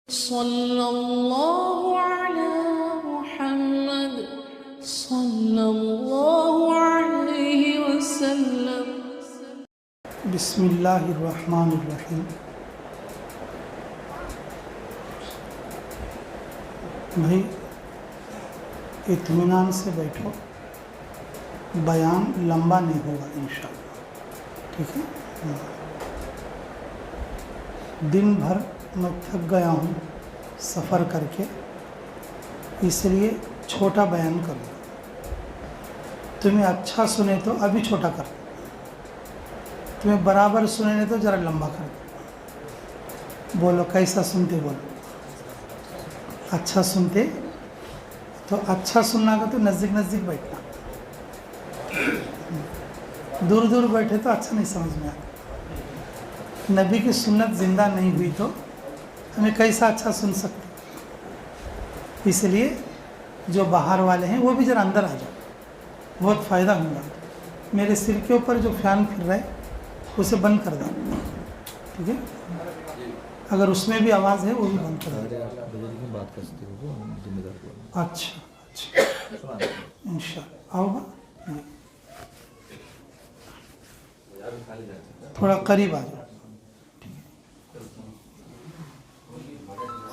सल्लल्लाहु अला मुहम्मद सल्लल्लाहु अलैहि वसल्लम। बिस्मिल्लाहिर्रहमानिर्रहीम। भाई इत्मीनान से बैठो, बयान लंबा नहीं होगा इंशाअल्लाह, ठीक है। दिन भर मैं थक गया हूँ सफ़र करके, इसलिए छोटा बयान करूँ। तुम्हें अच्छा सुने तो अभी छोटा कर दो, तुम्हें बराबर सुने नहीं तो ज़रा लंबा कर दो। बोलो कैसा सुनते, बोलो अच्छा सुनते। तो अच्छा सुनना का तो नज़दीक नज़दीक बैठना, दूर दूर बैठे तो अच्छा नहीं समझ में आता। नबी की सुन्नत ज़िंदा नहीं हुई तो हमें कैसा अच्छा सुन सकते। इसलिए जो बाहर वाले हैं वो भी ज़रा अंदर आ जाओ, बहुत फ़ायदा होगा। मेरे सिर के ऊपर जो फ़ैन फिर रहा है उसे बंद कर दो, ठीक है। अगर उसमें भी आवाज़ है वो भी बंद कर दो। अच्छा इंशाअल्लाह आओगा, थोड़ा करीब आ जाओ,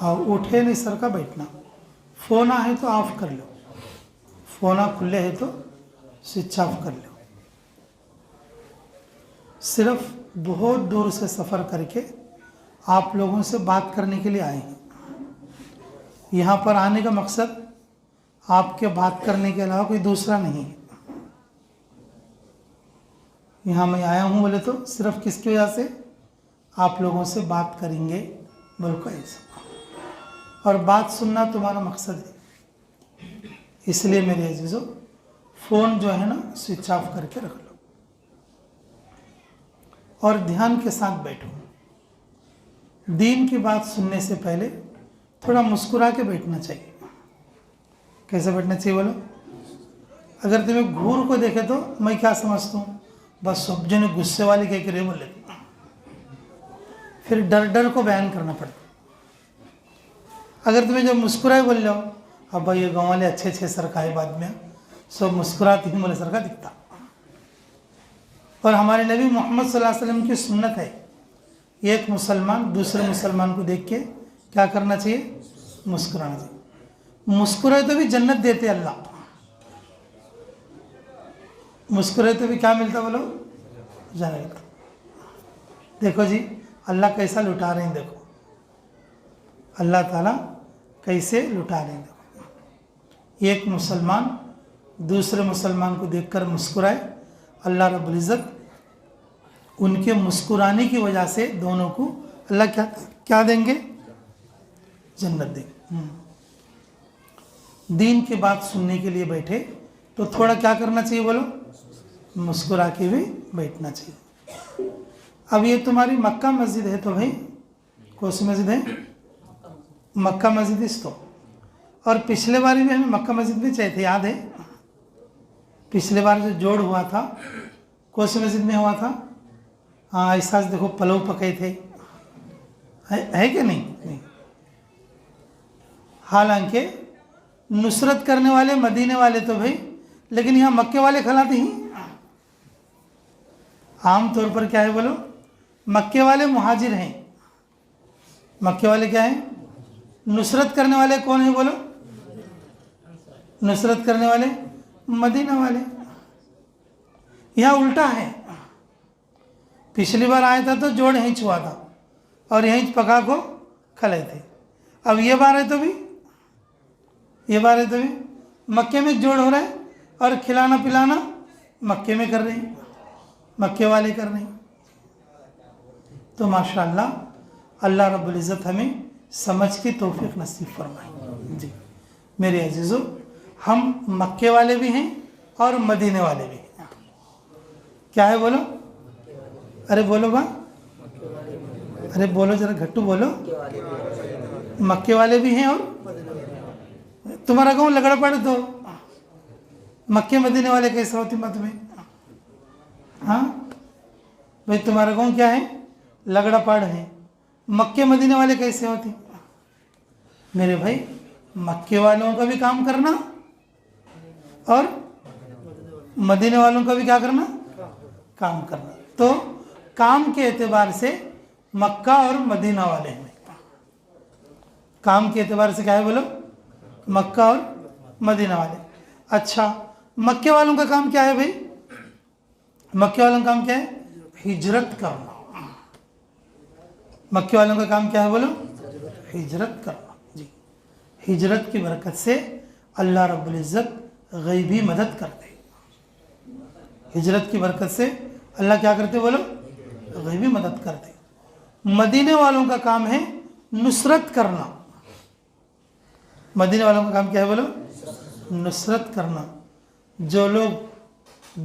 और उठे नहीं सर का बैठना। फ़ोन है तो ऑफ कर लो, फ़ोन खुले है तो स्विच ऑफ कर लो। सिर्फ बहुत दूर से सफ़र करके आप लोगों से बात करने के लिए आए हैं। यहाँ पर आने का मकसद आपके बात करने के अलावा कोई दूसरा नहीं है। यहाँ मैं आया हूँ बोले तो सिर्फ किसकी वजह से, आप लोगों से बात करेंगे बिल्कुल ऐसा, और बात सुनना तुम्हारा मकसद है। इसलिए मेरे अजीज़ों फ़ोन जो है ना स्विच ऑफ करके रख लो और ध्यान के साथ बैठो। दीन की बात सुनने से पहले थोड़ा मुस्कुरा के बैठना चाहिए। कैसे बैठना चाहिए बोलो। अगर तुम्हें घूर को देखे तो मैं क्या समझता हूँ, बस सब जने गुस्से वाले कह के रे बोले, फिर डर डर को बयान करना पड़ता। अगर तुम्हें जब मुस्कुराए बोल लो, अब भाई ये गाँव वाले अच्छे अच्छे सरकारी बाद में सब मुस्कुराती ही बोले सरका दिखता। और हमारे नबी मोहम्मद सल्लल्लाहु अलैहि वसल्लम की सुन्नत है, एक मुसलमान दूसरे मुसलमान को देख के क्या करना चाहिए, मुस्कुराना चाहिए। मुस्कुराए तो भी जन्नत देते अल्लाह, मुस्कुराए तो भी क्या मिलता बोलो, जन्नत। देखो जी अल्लाह कैसा लुटा रहे हैं, देखो अल्लाह ताला कैसे लुटा रहे हैं। देखो एक मुसलमान दूसरे मुसलमान को देखकर मुस्कुराए, अल्लाह रब्बुल इज़्ज़त उनके मुस्कुराने की वजह से दोनों को अल्लाह क्या क्या देंगे, जन्नत देंगे। दीन की बात सुनने के लिए बैठे तो थोड़ा क्या करना चाहिए बोलो, मुस्कुरा के भी बैठना चाहिए। अब ये तुम्हारी मक्का मस्जिद है तो भाई कौन सी मस्जिद है, मक्का मस्जिद इस तो। और पिछले बार भी हमें मक्का मस्जिद में चाहिए थे, याद है। पिछले बार जो जोड़ हुआ था कौन सी मस्जिद में हुआ था, हाँ ऐसा देखो पलव पके थे, है कि नहीं। हालांकि नुसरत करने वाले मदीने वाले तो भाई, लेकिन यहाँ मक्के वाले खिलाते ही। आम तौर पर क्या है बोलो, मक्के वाले मुहाजिर हैं। मक्के वाले क्या है, नुसरत करने वाले कौन है बोलो, नुसरत करने वाले मदीना वाले। यहाँ उल्टा है, पिछली बार आया था तो जोड़ यहीं छुआ था और यहीं पका को खले थे। अब ये बार है तो भी, ये बार है तो भी मक्के में जोड़ हो रहा है और खिलाना पिलाना मक्के में कर रहे हैं, मक्के वाले कर रहे हैं। तो माशाअल्लाह अल्लाह रब्बुल इज़्ज़त हमें समझ की तौफीक नसीब फरमाए। जी मेरे अजीज़ों, हम मक्के वाले भी हैं और मदीने वाले भी हैं। क्या है बोलो, अरे बोलो बा, अरे बोलो जरा घट्टू बोलो। मक्के वाले भी हैं और तुम्हारा गाँव लगड़ा पड़े तो मक्के मदीने वाले कैसे होती मत में, हाँ भाई तुम्हारा गाँव क्या है, लगड़ा पड़ है। मक्के मदीने वाले कैसे होते, मेरे भाई मक्के वालों का भी काम करना और मदीने वालों का भी क्या करना, काम करना। तो काम के एतबार से मक्का और मदीना वाले हैं। काम के एतबार से क्या है बोलो, मक्का और मदीना वाले। अच्छा, मक्के वालों का काम क्या है भाई? मक्के वालों का काम क्या है? हिजरत करना। मक्के वालों का काम क्या है बोलो? हिजरत करना जी। हिजरत की बरकत से अल्लाह रब्बुल इज़्ज़त गैबी मदद करते। हिजरत की बरकत से अल्लाह क्या करते बोलो? गैबी मदद करते। मदीने वालों का काम है नुसरत करना। मदीने वालों का काम क्या है बोलो? नुसरत करना। जो लोग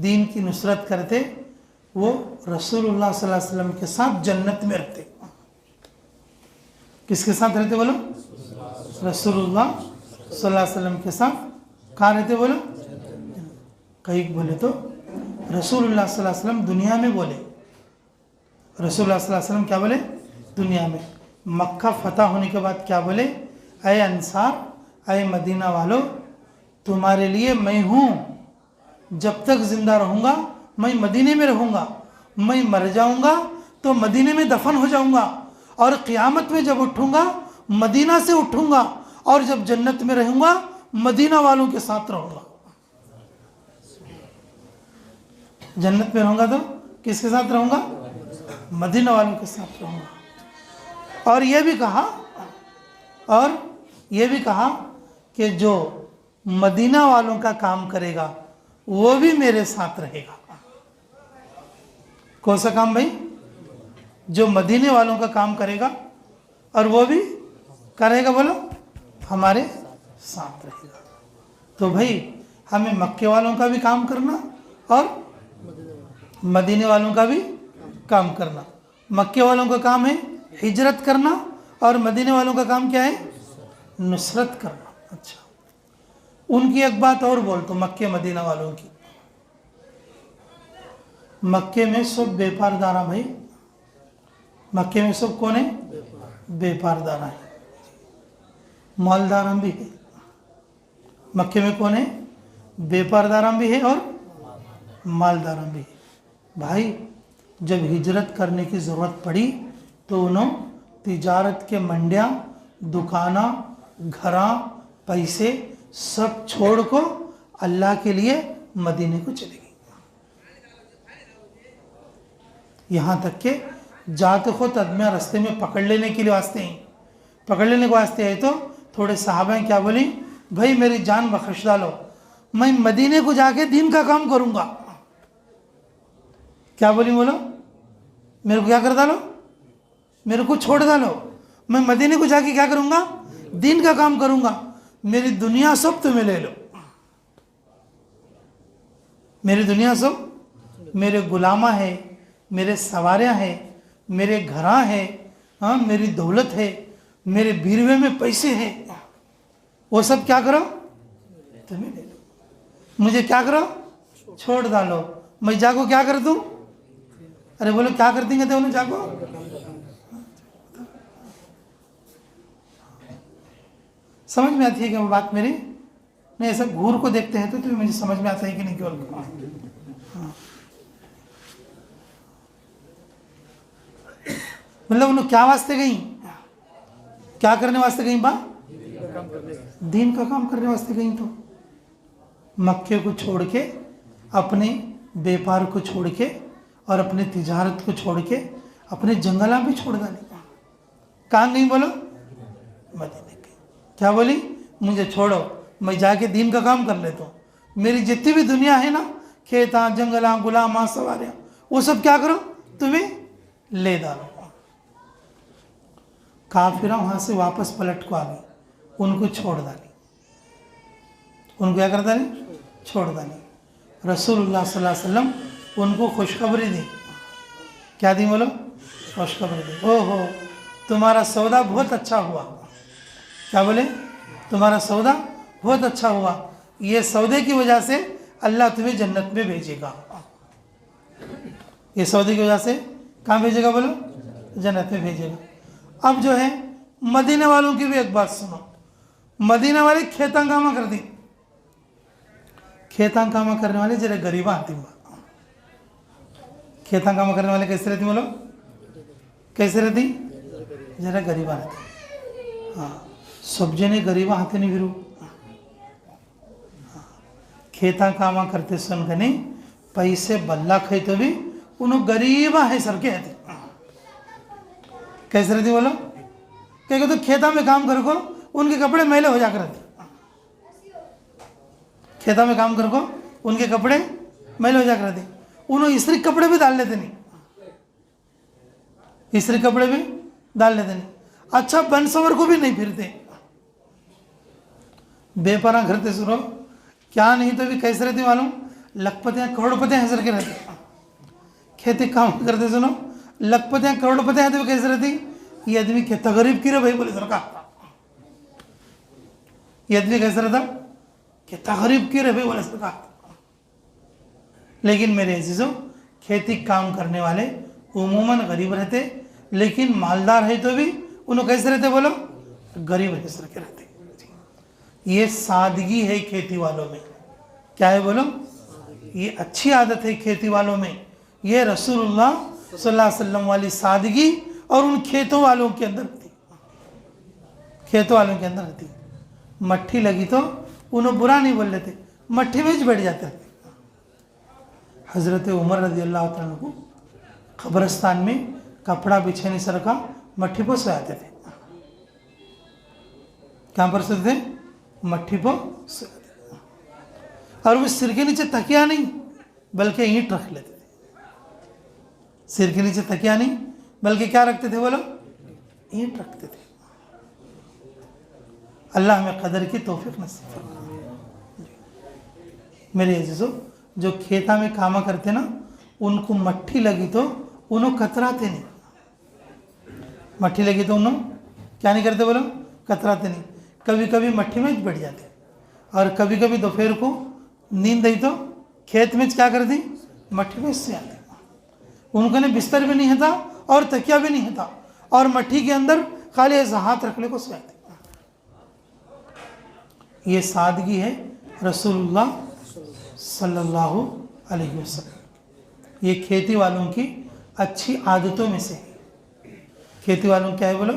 दीन की नुसरत करते वो रसूलुल्लाह सल्लल्लाहु अलैहि वसल्लम के साथ जन्नत में रहते। किसके साथ रहते बोलो? रसूलुल्लाह सल्लल्लाहु अलैहि वसल्लम के साथ। कहाँ रहते बोलो? कहीं बोले तो रसूलुल्लाह सल्लल्लाहु अलैहि वसल्लम दुनिया में बोले। रसूलुल्लाह सल्लल्लाहु अलैहि वसल्लम क्या बोले? दुनिया में। मक्का फतह होने के बाद क्या बोले? अय अंसार, अय मदीना वालों, तुम्हारे लिए मैं हूँ। जब तक जिंदा रहूँगा मैं मदीने में रहूँगा। मैं मर जाऊँगा तो मदीने में दफन हो जाऊँगा, और क़यामत में जब उठूँगा मदीना से उठूँगा, और जब जन्नत में रहूँगा मदीना वालों के साथ रहूँगा। जन्नत में रहूँगा तो किसके साथ रहूँगा? मदीना वालों के साथ रहूँगा। और ये भी कहा कि जो मदीना वालों का काम करेगा वो भी मेरे साथ रहेगा। कौन सा काम भाई? जो मदीने वालों का काम करेगा और वो भी करेगा बोलो हमारे साथ रहेगा। तो भाई हमें मक्के वालों का भी काम करना और मदीने वालों का भी काम करना। मक्के वालों का काम है हिजरत करना और मदीने वालों का काम क्या है? नुसरत करना। अच्छा, उनकी एक बात और बोल तो मक्के मदीना वालों की। मक्के में सब बेपारदारा भाई। मक्के में सब कौन है? बेपारदारा है। मालदारा भी है। मक्के में कौन है? बेपारदारा भी है और मालदारा भी है। भाई जब हिजरत करने की ज़रूरत पड़ी तो उन्होंने तिजारत के मंडियाँ, दुकाना, घरा, पैसे सब छोड़ को अल्लाह के लिए मदीने को चले गई। यहाँ तक के जाते खुद आदमी रास्ते में पकड़ लेने के लिए वास्ते हैं। पकड़ लेने के वास्ते है तो थोड़े साहबा क्या बोली, भाई मेरी जान बख्श डालो, मैं मदीने को जाके दीन का काम करूँगा। क्या बोली बोलो? मेरे को क्या कर डालो? मेरे को छोड़ डालो, मैं मदीने को जाके क्या करूँगा? दीन का काम करूँगा। मेरी दुनिया सब तुम्हें ले लो। मेरी दुनिया सब मेरे गुलामा है, मेरे सवारियाँ हैं, मेरे घरा है, हाँ मेरी दौलत है, मेरे बीरवे में पैसे हैं, वो सब क्या करो? तुम्हें ले लो। मुझे क्या करो? छोड़ डालो। मैं जागो क्या कर दूँ? अरे बोलो क्या कर देंगे? तो जागो। समझ में आती है क्या वो बात मेरी? नहीं, ऐसा घूर को देखते हैं तो मुझे समझ में आता है कि नहीं केवल? मतलब उन्होंने क्या वास्ते गई? क्या करने वास्ते गई? बा दीन का काम करने वास्ते गई। तो मक्के को छोड़ के, अपने व्यापार को छोड़ के और अपने तिजारत को छोड़ के अपने जंगला भी छोड़ डाले। कहाँ गई बोलो? मदीने गई। क्या बोली? मुझे छोड़ो, मैं जाके दीन का काम कर लेता हूँ। मेरी जितनी भी दुनिया है ना, खेता, जंगला, गुलामा, सवारियाँ, वो सब क्या करो? तुम्हें ले डालो। काफिरा वहाँ से वापस पलट को आ गई, उनको छोड़ डाली। उनको क्या कर डाली? छोड़ डाली। रसूलुल्लाह सल्लल्लाहु अलैहि वसल्लम उनको खुशखबरी दी। क्या दी बोलो? खुशखबरी दी। ओहो, तुम्हारा सौदा बहुत अच्छा हुआ। क्या बोले? तुम्हारा सौदा बहुत अच्छा हुआ। ये सौदे की वजह से अल्लाह तुम्हें जन्नत में भेजेगा। ये सौदे की वजह से कहाँ भेजेगा बोलो? जन्नत में भेजेगा। अब जो है मदीने वालों की भी एक बात सुनो। मदीना वाले खेतां कामा कर दी, खेतां कामा करने वाले जरा गरीबा आती, खेतां कामा करने वाले कैसे रहती बोलो, कैसे रहती, जरा गरीबा रहती। हाँ, सब जने गरीबा हाथे नहीं फिरू, खेता कामा करते सुन कने पैसे बल्ला खाई तो भी उन्होंने गरीबा है सर के रहती। कैसे रहती बोलो, क्या तो खेता में काम करो को उनके कपड़े मैले हो जाकर रहते, खेता में काम करो को उनके कपड़े मैले हो जाकर रहते, उन्होंने इस्त्री कपड़े भी डाल लेते नहीं, इस्त्री कपड़े भी डाल लेते नहीं, अच्छा बनसवर को भी नहीं फिरते, बेपरा करते सुनो क्या नहीं तो भी कैसे रहती मालूम, लखपतियाँ करोड़पतियाँ हंसर के रहते, खेती काम करते सुनो लखपतियाँ करोड़पतियाँ तो कैसे रहती, ये आदमी कितना गरीब की रे भाई बोले सरकार, ये आदमी कैसे रहता, कितना गरीब की रे भाई बोले सरकार। लेकिन मेरे अजीजों खेती काम करने वाले उमूमन गरीब रहते, लेकिन मालदार है तो भी उन्होंने कैसे रहते बोलो, गरीब हंसर के रहते। ये सादगी है खेती वालों में, क्या है बोलो, ये अच्छी आदत है खेती वालों में, ये रसूलुल्लाह सल्लल्लाहु अलैहि वसल्लम वाली सादगी और उन खेतों वालों के अंदर थी, खेतों वालों के अंदर थी। मट्ठी लगी तो उन्हें बुरा नहीं बोल लेते, मट्ठी में ही बैठ जाते थे। हज़रत उमर रज़ी अल्लाह तआला अन्हु को कब्रिस्तान में कपड़ा बिछाने सर का मट्ठी पर सोयाते थे, कहाँ पर सोते थे, मट्ठी पर सोयाते थे। और वो सिर के नीचे तकिया नहीं बल्कि ईंट रख लेते थे, सिर के नीचे तकिया नहीं बल्कि क्या रखते थे बोलो, ईंट रखते थे। अल्लाह हमें कदर की तौफीक नसीब फरमाए। मेरे अजीजों जो खेता में कामा करते ना उनको मट्ठी लगी तो उन्होंने कतराते नहीं, मट्ठी लगी तो उन्होंने क्या नहीं करते बोलो, कतराते नहीं। कभी कभी मट्ठी में बैठ जाते और कभी कभी दोपहर को नींद आई तो खेत में क्या कर दी, मट्ठी में से आते। उनको ने बिस्तर भी नहीं था और तकिया भी नहीं था और मट्ठी के अंदर खाली ऐसा हाथ रखने को सोते। ये सादगी है रसूलुल्लाह सल्लल्लाहु अलैहि वसल्लम, ये खेती वालों की अच्छी आदतों में से है। खेती वालों क्या है बोलो,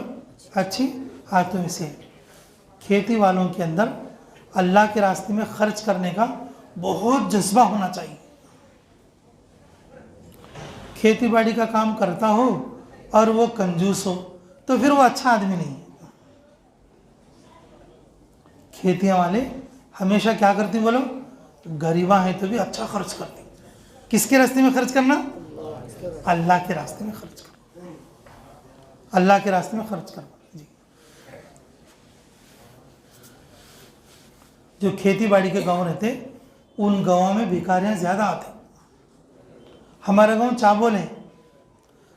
अच्छी आदतों में से है। खेती वालों के अंदर अल्लाह के रास्ते में खर्च करने का बहुत जज्बा होना चाहिए। खेती बाड़ी का काम करता हो और वो कंजूस हो तो फिर वो अच्छा आदमी नहीं है। खेतियां वाले हमेशा क्या करती बोलो, गरीबा है तो भी अच्छा खर्च करती। किसके रास्ते में खर्च करना, अल्लाह के रास्ते में खर्च करना, अल्लाह के रास्ते में खर्च करना जी। जो खेती बाड़ी के गांव रहते उन गांवों में भिखारियां ज़्यादा आते। हमारा गांव चावल है,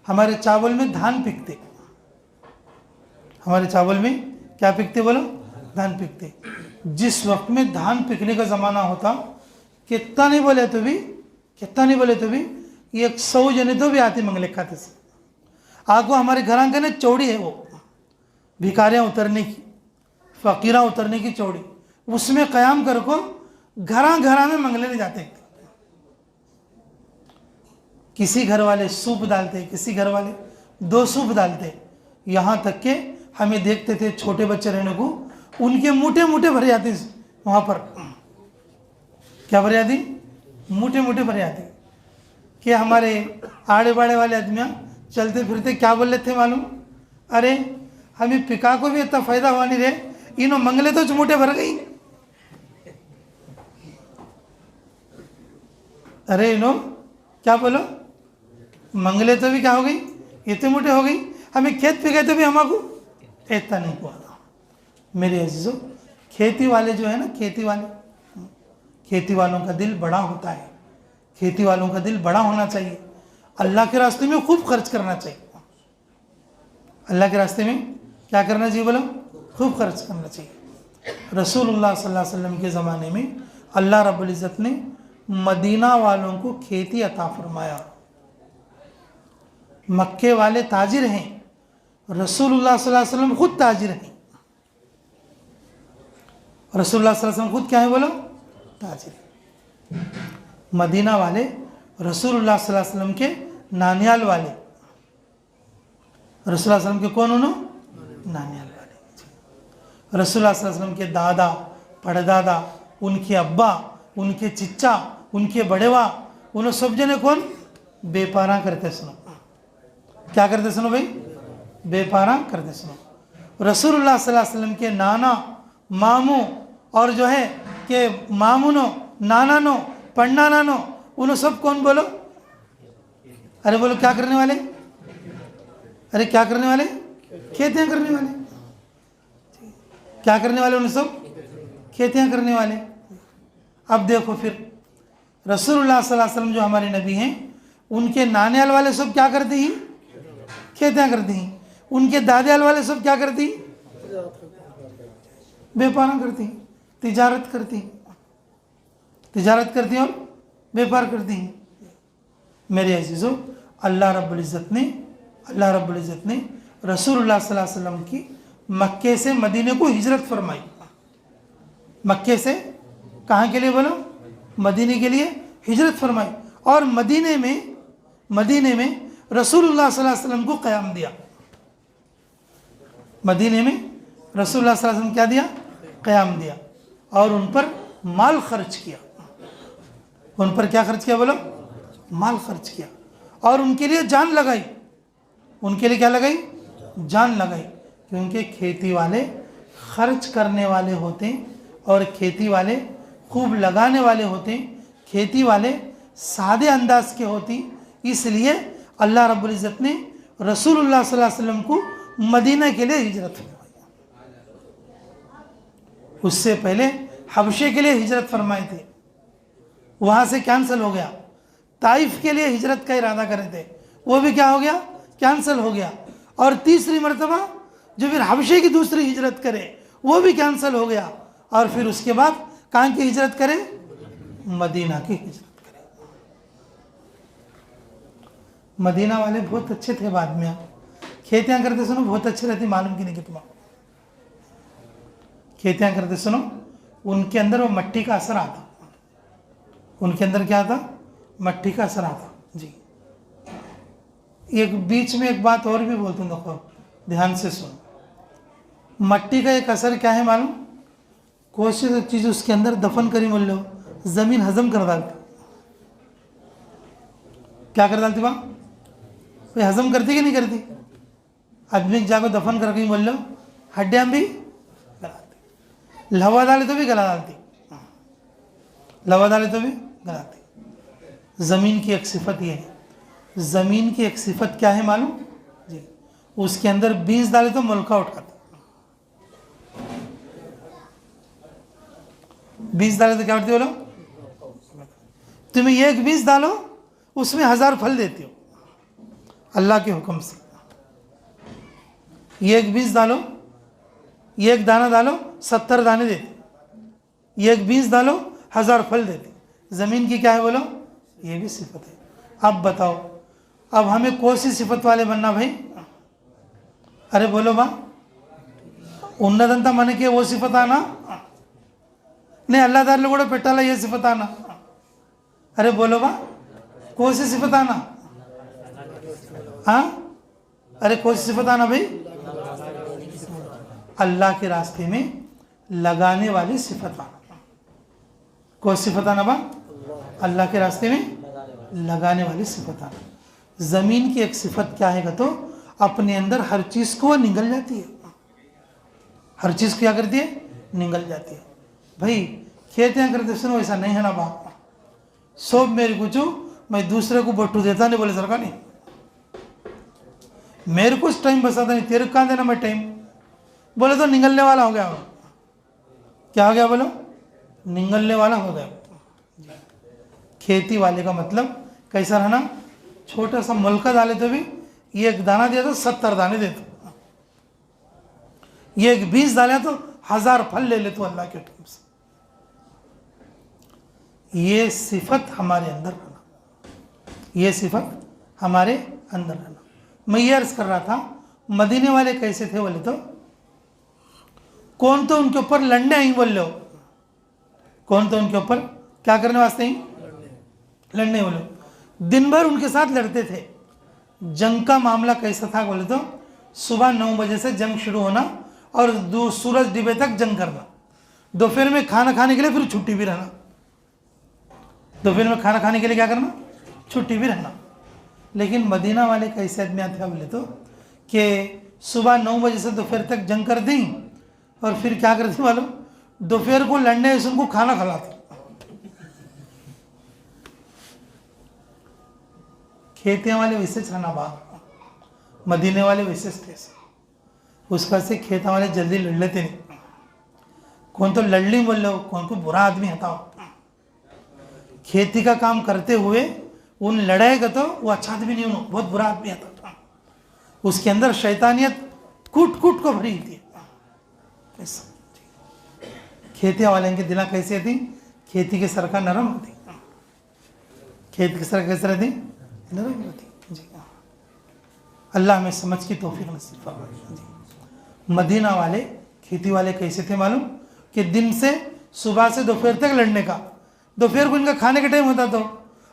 हमारे चावल में धान पिकते, हमारे चावल में क्या पिकते बोलो, धान पिकते। जिस वक्त में धान पिकने का ज़माना होता कितना नहीं बोले तो भी, कितना नहीं बोले तो भी 100 जने तो भी आते मंगले खाते से। आपको हमारे घर आंगन चौड़ी है, वो भिखारियाँ उतरने की, फ़कीरा उतरने की चौड़ी, उसमें क़याम कर को घरा घरा में मंगले नहीं जाते। किसी घर वाले सूप डालते, किसी घर वाले 2 सूप डालते। यहाँ तक के हमें देखते थे छोटे बच्चे रहने को, उनके मूठे मूठे भरे जाते वहाँ पर। क्या भरे जाती, मूठे मूठे भरे जाते। कि हमारे आड़े बाड़े वाले आदमियाँ चलते फिरते क्या बोल लेते मालूम, अरे हमें पिका को भी इतना फ़ायदा हुआ नहीं रहे, इन्हों मंगले तो मूठे भर गई। अरे इन्हों क्या बोलो, मंगले तो भी क्या हो गई, इतने मोटे हो गई, हमें खेत पे गए तो भी हमको इतना नहीं हुआ। मेरे अजीजों खेती वाले जो है ना, खेती वाले, खेती वालों का दिल बड़ा होता है, खेती वालों का दिल बड़ा होना चाहिए। अल्लाह के रास्ते में खूब खर्च करना चाहिए। अल्लाह के रास्ते में क्या करना चाहिए बोलो, खूब खर्च करना चाहिए। रसूलुल्लाह सल्लल्लाहु अलैहि वसल्लम के ज़माने में अल्लाह रब्बुल इज़्ज़त ने मदीना वालों को खेती अता फरमाया। मक्के वाले ताजिर हैं, रसूलुल्लाह सल्लल्लाहु अलैहि वसल्लम खुद ताजिर हैं। रसूलुल्लाह सल्लल्लाहु अलैहि वसल्लम खुद क्या है बोलो? ताजिर। मदीना वाले रसूलुल्लाह सल्लल्लाहु अलैहि वसल्लम के नानियाल वाले, रसूलुल्लाह सल्लल्लाहु अलैहि वसल्लम के कौन उन्होंने? नानियाल वाले। रसूलुल्लाह सल्लल्लाहु अलैहि वसल्लम के दादा, पड़दादा, उनके अब्बा, उनके चिच्चा, उनके बड़ेवा, उन्होंने सब जने कौन? बेपारा करते सुनो। क्या करते सुनो भाई? बेपारा करते सुनो। रसूलुल्लाह सल्लल्लाहु अलैहि वसल्लम के नाना, मामू और जो है कि मामूनो, नानानो, पन्नानानो, उन्होंने सब कौन बोलो? अरे बोलो क्या करने वाले? अरे क्या करने वाले? खेतियाँ करने वाले। क्या करने वाले? उन्हें सब खेतियाँ करने वाले। अब देखो फिर रसूलुल्लाह सल्लल्लाहु अलैहि वसल्लम जो हमारे नबी हैं, उनके नानियाल वाले सब क्या करते हैं? खेतियाँ करते हैं। उनके दादियाल वाले सब क्या करते हैं? व्यापार करती हैं, तिजारत करती हैं, तिजारत करती हैं और व्यापार करती हैं। मेरे अजीज़ों, अल्लाह रब्बुल इज़्ज़त ने रसूलुल्लाह सल्लल्लाहु अलैहि वसल्लम की मक्के से मदीने को हिजरत फरमाई। मक्के से कहाँ के लिए बोलो? मदीने के लिए हिजरत फरमाई। और मदीने में रसूलुल्लाह सल्लल्लाहु अलैहि वसल्लम को क़याम दिया। मदीने में रसूलुल्लाह सल्लल्लाहु अलैहि वसल्लम क्या दिया? क़याम दिया। और उन पर माल खर्च किया। उन पर क्या खर्च किया बोलो? माल खर्च किया। और उनके लिए जान लगाई। उनके लिए क्या लगाई? जान लगाई। क्योंकि खेती वाले खर्च करने वाले होते हैं और खेती वाले खूब लगाने वाले होते हैं। खेती वाले सादे अंदाज के होते हैं। इसलिए अल्लाह रब्बुल इज़्ज़त ने रसूलुल्लाह सल्लल्लाहु अलैहि वसल्लम को मदीना के लिए हिजरत फरमाई। उससे पहले हबशे के लिए हिजरत फरमाए थे, वहाँ से कैंसिल हो गया। ताइफ के लिए हिजरत का इरादा करे थे, वो भी क्या हो गया? कैंसिल हो गया। और तीसरी मरतबा जो फिर हबशे की दूसरी हिजरत करे, वो भी कैंसिल हो गया। और फिर उसके बाद कहाँ की हिजरत करे? मदीना की हिजरत करे। मदीना वाले बहुत अच्छे थे। बाद में खेतियाँ करते सुनो बहुत अच्छी रहती, मालूम की नहीं कि तुम्हारा खेतियाँ करते सुनो, उनके अंदर वो मट्टी का असर आता। उनके अंदर क्या आता? मट्टी का असर आता। जी, एक बीच में एक बात और भी बोलते हैं, देखो ध्यान से सुनो। मट्टी का एक असर क्या है मालूम? कोई सी चीज़ उसके अंदर दफन करी बोल लो, ज़मीन हजम कर डालती। क्या कर डालती? वहाँ कोई हजम करती कि नहीं करती? आदमी जाकर दफन कर कहीं बोल लो, हड्डियाँ भी गलाती, लवा डाले तो भी गला डालती, लवा डाले तो भी गलाती। ज़मीन की एक सिफत ये है। ज़मीन की एक सिफत क्या है मालूम जी? उसके अंदर बीज डाले तो मुल्का उठाती, बीज डाले तो क्या उठती बोलो? तुम्हें एक बीज डालो, उसमें 1000 फल देती हो अल्लाह के हुक्म से। एक बीज डालो, एक दाना डालो, 70 दाने देती। एक बीज डालो, 1000 फल देती। ज़मीन की क्या है बोलो? ये भी सिफत है। अब बताओ, अब हमें कौन सी सिफत वाले बनना भाई? अरे बोलो बा, उन्नतंता मन के वो सिफत आना नहीं, अल्लाह दार को पेटाला ये सिफत आना। अरे बोलो बा, कौन सी सिफत आना? हाँ, अरे कौन सी सिफत आना भाई? अल्लाह के रास्ते में लगाने वाली सिफत आना। कौन सिफत आना बा? अल्लाह के रास्ते में लगाने वाली सिफत आना। ज़मीन की एक सिफत क्या है तो अपने अंदर हर चीज़ को निगल जाती है। हर चीज़ क्या करती है? निगल जाती है। भाई खेतियाँ करते सुनो, ऐसा नहीं है ना बाप, सब मेरे कुछ मैं दूसरे को बट्टू देता नहीं बोले सरकार नहीं, मेरे को टाइम बसाता नहीं, तेरे कहाँ देना मैं टाइम बोले तो निगलने वाला हो गया। क्या हो गया बोलो? निगलने वाला हो गया। खेती वाले का मतलब कैसा रहना? छोटा सा मुल्का डाले तो भी एक दाना दिया तो 70 दाने देते, एक बीज डाले तो 1000 फल ले ले तो अल्लाह के हुक्म से। ये सिफत हमारे अंदर रहना, ये सिफत हमारे अंदर रहना। मैं ये अर्ज कर रहा था, मदीने वाले कैसे थे बोले तो कौन तो उनके ऊपर लड़ने आई बोल लो, कौन थे उनके ऊपर? क्या करने वास्ते ही? लड़ने वाले। दिन भर उनके साथ लड़ते थे। जंग का मामला कैसा था बोले तो सुबह 9 बजे से जंग शुरू होना और सूरज डूबे तक जंग करना। दोपहर में खाना खाने के लिए फिर छुट्टी भी रहना। दोपहर में खाना खाने के लिए क्या करना? छुट्टी भी रहना। लेकिन मदीना वाले कैसे आदमी थे बोले तो कि सुबह 9 बजे से दोपहर तक जंग कर दी और फिर क्या करते मालूम? दोपहर को लड़ने से उनको खाना खिलाते। खेतियाँ वाले वैसे छाना बाग, मदीने वाले वैसे स्ट्रेस। उसका से खेता वाले जल्दी लड़ लेते नहीं। कौन तो लड़ली बोल लो, कौन को बुरा आदमी हटाओ। खेती का काम करते हुए उन लड़ाई का तो वो अच्छा आदमी नहीं, उन्होंने बहुत बुरा आदमी आता। उसके अंदर शैतानियत कूट कूट को भरी थी। खेतिया वाले के दिला कैसे थी? खेती के सर का नरम होती। खेत के सर कैसे रहती? नरम होती जी। अल्लाह में समझ की तौफीक नसीब फरमाए जी। मदीना वाले खेती वाले कैसे थे मालूम? कि दिन से सुबह से दोपहर तक लड़ने का। दोपहर को इनका खाने का टाइम होता तो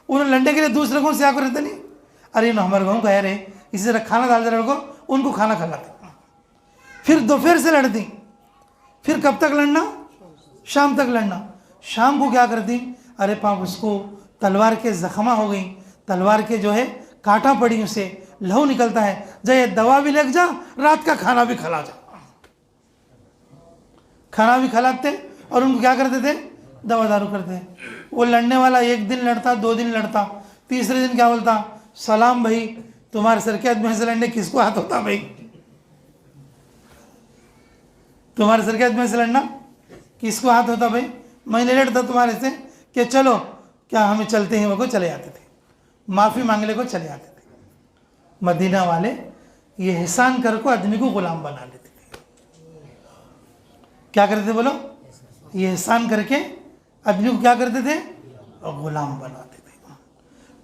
उन्हें लड़ने के लिए दूसरे को से आकर रहते नहीं। अरे ना हमारे गाँव कह रहे इसी तरह खाना डालते लड़को, उनको खाना खिलाते। फिर दोपहर से लड़ती। फिर कब तक लड़ना? शाम तक लड़ना। शाम को क्या करती? अरे पाप उसको तलवार के जख्मा हो गई, तलवार के जो है कांटा पड़ी, उसे लहू निकलता है, जाए दवा भी लग जा, रात का खाना भी खिला जा। खाना भी खिलाते और उनको क्या करते थे? दवा दारू करते। वो लड़ने वाला 1 दिन लड़ता, 2 दिन लड़ता, तीसरे दिन क्या बोलता? सलाम भाई, तुम्हारे सर के आदमी से लड़ने किसको हाथ होता भाई? तुम्हारे सर के आदमी से लड़ना किसको हाथ होता भाई? मैं नहीं लड़ता तुम्हारे से कि चलो क्या हमें चलते हैं, वो को चले जाते थे, माफ़ी मांगने को चले जाते थे। मदीना वाले ये एहसान कर को आदमी को गुलाम बना लेते थे। क्या करते थे बोलो? ये एहसान करके आदमी को क्या करते थे? गुलाम बनाते थे।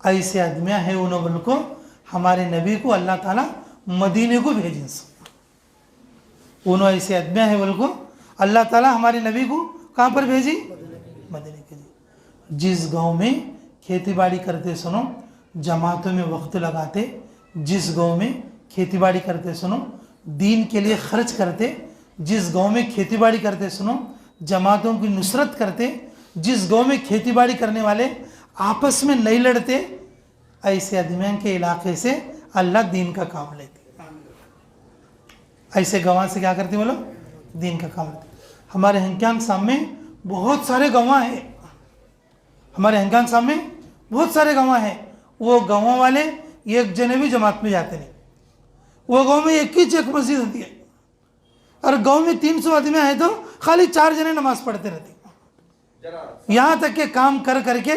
ऐसे आदमियाँ हैं उन्होंने को हमारे नबी को अल्लाह ताला मदीने को भेजें। उन्होंने ऐसे आदमियाँ हैं बोल को अल्लाह ताला हमारे नबी को कहाँ पर भेजी? मदीने के लिए। जिस गांव में खेती बाड़ी करते सुनो, जमातों में वक्त लगाते, जिस गांव में खेती बाड़ी करते सुनो, दीन के लिए खर्च करते, जिस गांव में खेती बाड़ी करते सुनो, जमातों की नुसरत करते, जिस गांव में खेती बाड़ी करने वाले आपस में नहीं लड़ते, ऐसे आदमियों के इलाके से अल्लाह दीन का काम लेते। ऐसे गवाह से क्या करते बोलो? दीन का काम लेते। हमारे हंक्यांग सामने बहुत सारे गवाह हैं। हमारे हंक्यांग सामने बहुत सारे गवाह हैं। वो गवाह वाले एक जने भी जमात में जाते नहीं। वो गांव में एक ही चेक मस्जिद होती है और गांव में 300 आदमी आए तो खाली 4 जने नमाज पढ़ते रहते। यहाँ तक के काम कर करके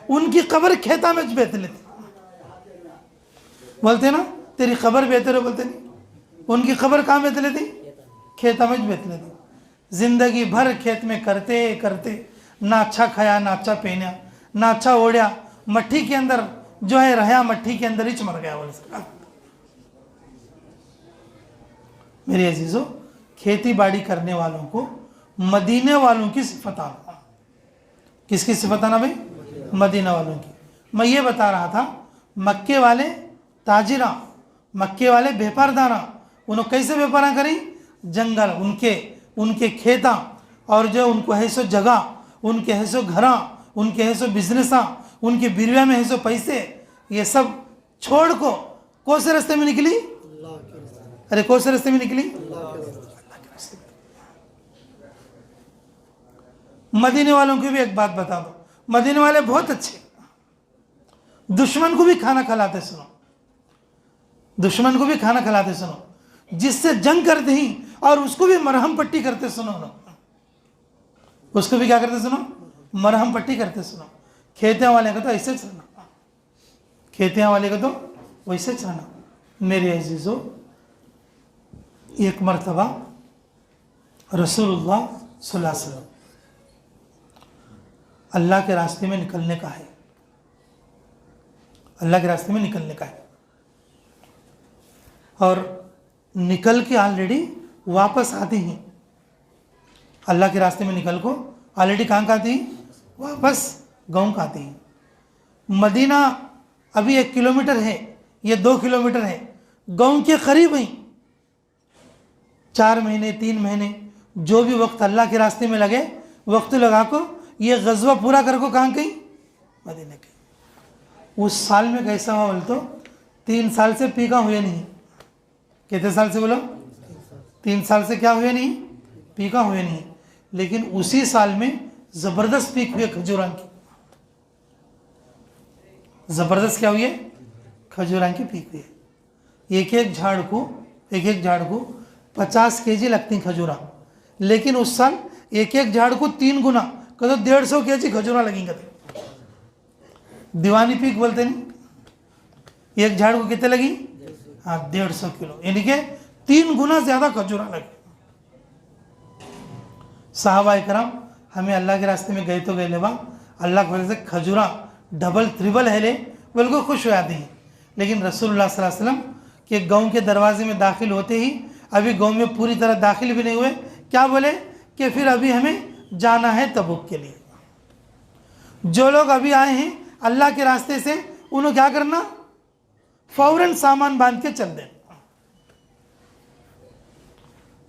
उनकी कब्र खेता में बेच लेते। बोलते ना तेरी खबर बेहतर है, बोलते नहीं। उनकी खबर कहाँ बेच लेती? खेता में बेच लेती। जिंदगी भर खेत में करते करते ना अच्छा खाया, ना अच्छा पहना, ना अच्छा ओढ़ा, मट्टी के अंदर जो है रहा, मट्टी के अंदर ही मर गया। बोल सका मेरे अजीजों, खेती बाड़ी करने वालों को मदीने वालों की सिफत आना। किसकी सिफत आना भाई? मदीना वालों की। मैं ये बता रहा था, मक्के वाले ताजिरा, मक्के वाले व्यापारदारा, उन्होंने कैसे व्यापार करी? जंगल उनके खेता और जो उनको है सो जगह, उनके है सो घरा, उनके है सो बिजनेसा, उनके बिरवा में है सो पैसे, ये सब छोड़ को कौन से रास्ते में निकली? अरे कौन से रास्ते में निकली? मदीने वालों की भी एक बात बता दो, मदीने वाले बहुत अच्छे, दुश्मन को भी खाना खिलाते सुनो, दुश्मन को भी खाना खिलाते सुनो, जिससे जंग करते ही और उसको भी मरहम पट्टी करते सुनो, उसको भी क्या करते सुनो? मरहम पट्टी करते सुनो। खेतियां वाले का तो ऐसे चलना, खेतियां वाले का तो वैसे चलना। मेरे अजीजों, एक मरतबा रसूलुल्लाह सल्लल्लाहु अलैहि वसल्लम अल्लाह के रास्ते में निकलने का है, अल्लाह के रास्ते में निकलने का है, और निकल के ऑलरेडी वापस आते हैं। अल्लाह के रास्ते में निकल को ऑलरेडी कहाँ का आती? वापस गाँव खाते हैं। मदीना अभी 1 किलोमीटर है, ये 2 किलोमीटर है, गाँव के करीब ही 4 महीने 3 महीने जो भी वक्त अल्लाह के रास्ते में लगे, वक्त लगा को ये गजवा पूरा कर को कहाँ गई, मदीना गई। उस साल में कैसा हुआ बोल तो 3 साल से पीका हुए नहीं। कितने साल से बोलो? 3 साल से क्या हुए नहीं, पीका हुए नहीं। लेकिन उसी साल में जबरदस्त पीक हुए खजूरां की, जबरदस्त क्या हुई है, खजूरां की पीक हुई है। एक एक झाड़ को 50 केजी लगती खजूरा, लेकिन उस साल एक एक झाड़ को 3 गुना कदो 150 केजी खजूरा लगेंगे। दीवानी पीक बोलते नहीं, एक झाड़ को कितने लगी, हाँ 150 किलो, यानी कि 3 गुना ज्यादा खजूरा लगे। साहबा इकराम हमें अल्लाह के रास्ते में गए तो गए लेवा, अल्लाह की वजह से खजूरा डबल ट्रिबल है ले बिल्कुल खुश हो जाती हैं। लेकिन रसूलुल्लाह सल्लल्लाहु अलैहि वसल्लम के गाँव के दरवाजे में दाखिल होते ही, अभी गाँव में पूरी तरह दाखिल भी नहीं हुए, क्या बोले कि फिर अभी हमें जाना है तबूक के लिए। जो लोग अभी आए हैं अल्लाह के रास्ते से, उन्हें क्या करना, फौरन सामान बांध के चल देना।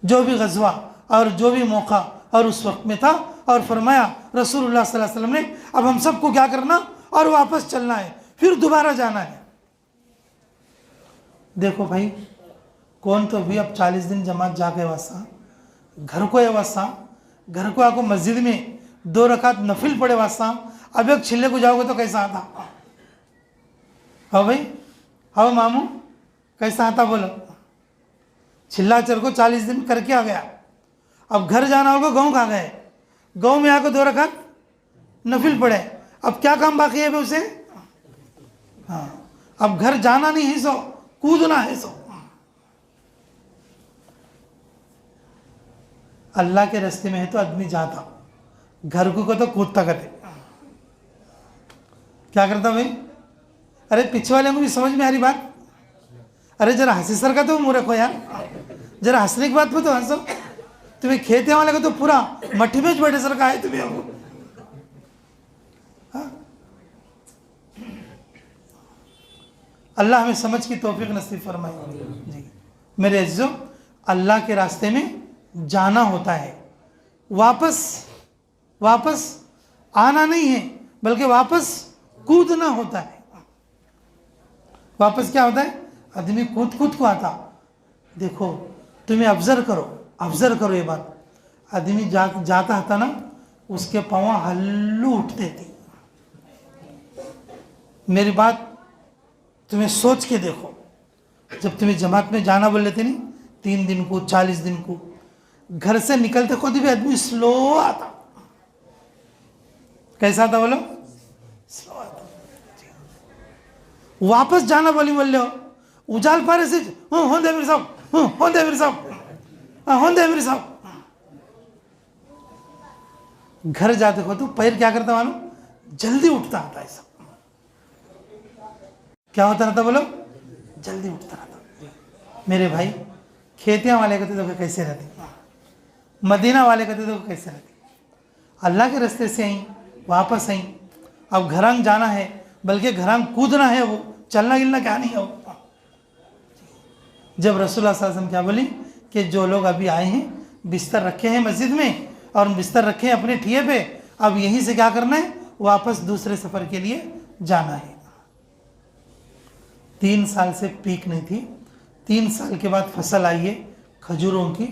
जो भी गजवा और जो भी मौका और उस वक्त में था, और फरमाया रसूलुल्लाह सल्लल्लाहु अलैहि वसल्लम ने, अब हम सबको क्या करना और वापस चलना है, फिर दोबारा जाना है। देखो भाई, कौन तो भी अब 40 दिन जमात जाके वासा, घर को है वासा, घर को आको मस्जिद में 2 रकात नफिल पड़े वासा, अब एक छिल्ले को जाओगे तो कैसा आता? हाँ भाई, हाँ मामू कैसा आता बोलो? छिल्ला चर को 40 दिन करके आ गया, अब घर जाना होगा, गाँव कहाँ गए, गाँव में आकर 2 रकात नफिल पड़े, अब क्या काम बाकी है उसे? हाँ, अब घर जाना नहीं है, सो कूदना है। सो अल्लाह के रास्ते में है तो आदमी जाता, घर को तो कूदता करते, क्या करता भाई? अरे पीछे वाले को भी समझ में आ रही बात? अरे जरा हंसी सर का तो मुँह रखो यार, जरा हंसने की बात पे तो हंसो। तुम्हें खेते वाले को तो पूरा मट्टी में बैठे सर का है तुम्हें। हाँ? अल्लाह हमें समझ की तौफीक नसीब फरमाए। जी मेरे अज़ीज़ों, अल्लाह के रास्ते में जाना होता है, वापस आना नहीं है, बल्कि वापस कूदना होता है। वापस क्या होता है, आदमी कूद को आता। देखो तुम्हें ऑब्जर्व करो ये बात, आदमी जाता था ना, उसके पाँव हल्लू उठते थे। मेरी बात तुम्हें सोच के देखो, जब तुम्हें जमात में जाना बोल लेते नहीं, 3 दिन को 40 दिन को, घर से निकलते खुद भी आदमी स्लो आता। कैसा आता बोलो? स्लो आता। वापस जाना बोली बोल लो, उजाल पारे से होंदे मेरे साहब। घर जाते हो तो पैर क्या करता मालूम, जल्दी उठता आता ऐसा। क्या होता रहता बोलो, जल्दी उठता रहता। मेरे भाई, खेतियां वाले कहते तो कैसे रहते, मदीना वाले कहते तो कैसे रहते, अल्लाह के रास्ते से आई, वापस आई, अब घरांग जाना है, बल्कि घरांग कूदना है, वो चलना गिलना क्या नहीं है वो। जब रसूलुल्लाह सल्लल्लाहु अलैहि वसल्लम क्या बोली कि जो लोग अभी आए हैं, बिस्तर रखे हैं मस्जिद में, और बिस्तर रखे हैं अपने ठिए पे, अब यहीं से क्या करना है, वापस दूसरे सफ़र के लिए जाना है। 3 साल से पीक नहीं थी, 3 साल के बाद फसल आई है खजूरों की।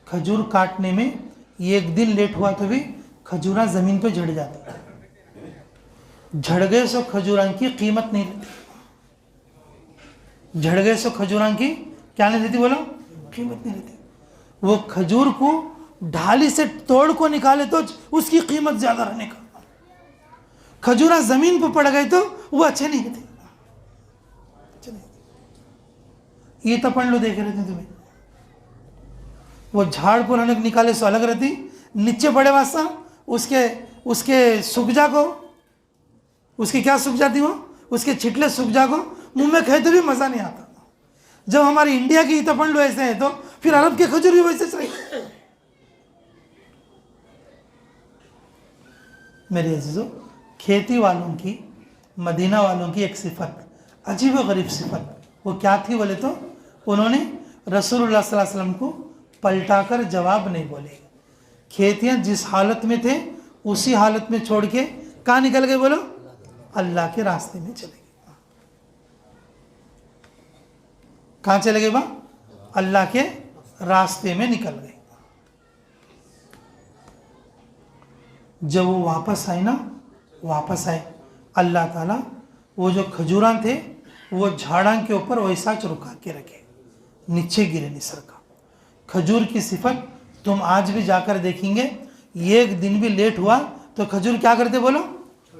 खजूर काटने में 1 दिन लेट हुआ तो भी खजूरा ज़मीन पे झड़ जाती। झड़ गए सो खजूरां की कीमत नहीं रहती, झड़ गए सो खजूरां की क्या नहीं रहती बोलो, कीमत नहीं रहती। वो खजूर को ढाली से तोड़ को निकाले तो उसकी कीमत ज्यादा रहने का, खजूरा जमीन पर पड़ गए तो वो अच्छे नहीं रहते। ये तपन लो देखे रहते तुम्हें, वो झाड़ को निकाले सो अलग रहती, नीचे पड़े वास्ता उसके सूख को, उसकी क्या सूख जाती, वो उसके छिटले सूख को मुंह में खाए तो भी मज़ा नहीं आता। जब हमारी इंडिया की ईतापंडू ऐसे है तो फिर अरब के खजूर भी वैसे चाहिए। मेरे अजीज़ों, खेती वालों की, मदीना वालों की एक सिफत, अजीब व गरीब सिफत, वो क्या थी बोले तो उन्होंने रसूलुल्लाह सल्लल्लाहु अलैहि वसल्लम को पलटाकर जवाब नहीं बोले। खेतियाँ जिस हालत में थे उसी हालत में छोड़ के कहाँ निकल गए बोलो? अल्लाह के रास्ते में चले गए। कहाँ चले गए बा? अल्लाह के रास्ते में निकल गए। जब वो वापस आए ना, वापस आए, अल्लाह ताला वो जो खजूरां थे वो झाड़ा के ऊपर वैसा रुका के रखे, नीचे गिरे नहीं सरका। खजूर की सिफत तुम आज भी जाकर देखेंगे, एक दिन भी लेट हुआ तो खजूर क्या करते बोलो?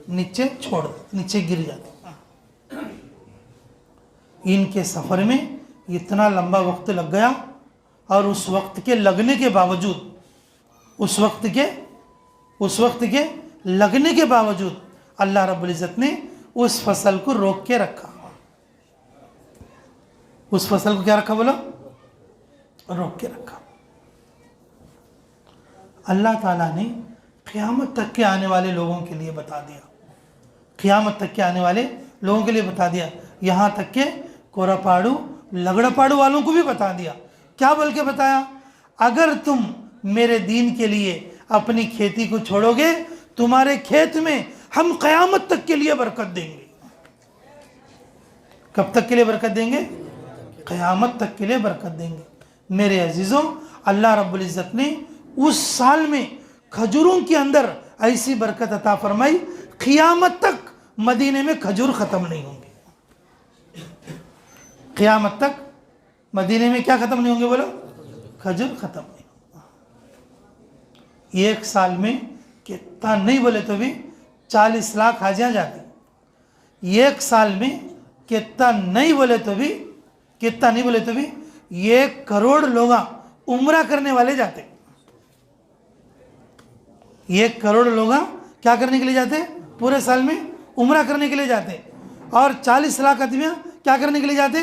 नीचे छोड़ दो, नीचे गिर जाते। इनके सफ़र में इतना लंबा वक्त लग गया और उस वक्त के लगने के बावजूद, उस वक्त के लगने के बावजूद अल्लाह रब्बुल इज़्ज़त ने उस फसल को रोक के रखा। उस फसल को क्या रखा बोलो? रोक के रखा। अल्लाह ताला ने क़यामत तक के आने वाले लोगों के लिए बता दिया, क़यामत तक के आने वाले लोगों के लिए बता दिया, यहाँ तक के कोरापाड़ू लगड़पाड़ू वालों को भी बता दिया। क्या बोल के बताया? अगर तुम मेरे दीन के लिए अपनी खेती को छोड़ोगे, तुम्हारे खेत में हम क़यामत तक के लिए बरकत देंगे। कब तक के लिए बरकत देंगे? क़यामत तक के लिए बरकत देंगे। मेरे अजीज़ों, अल्लाह रब्बुल इज़्ज़त ने उस साल में खजूरों के अंदर ऐसी बरकत अता फरमाई, क़यामत तक मदीने में खजूर ख़त्म नहीं होंगे। क़यामत तक मदीने में क्या ख़त्म नहीं होंगे बोलो? खजूर ख़त्म नहीं होंगे। एक साल में कितना नहीं बोले तो भी 40 लाख हाजियाँ जाती। एक साल में कितना नहीं बोले तो भी 1 करोड़ लोग उम्रा करने वाले जाते। 1 करोड़ लोग क्या करने के लिए जाते? पूरे साल में उम्रा करने के लिए जाते। और 40 लाख आदमियाँ क्या करने के लिए जाते?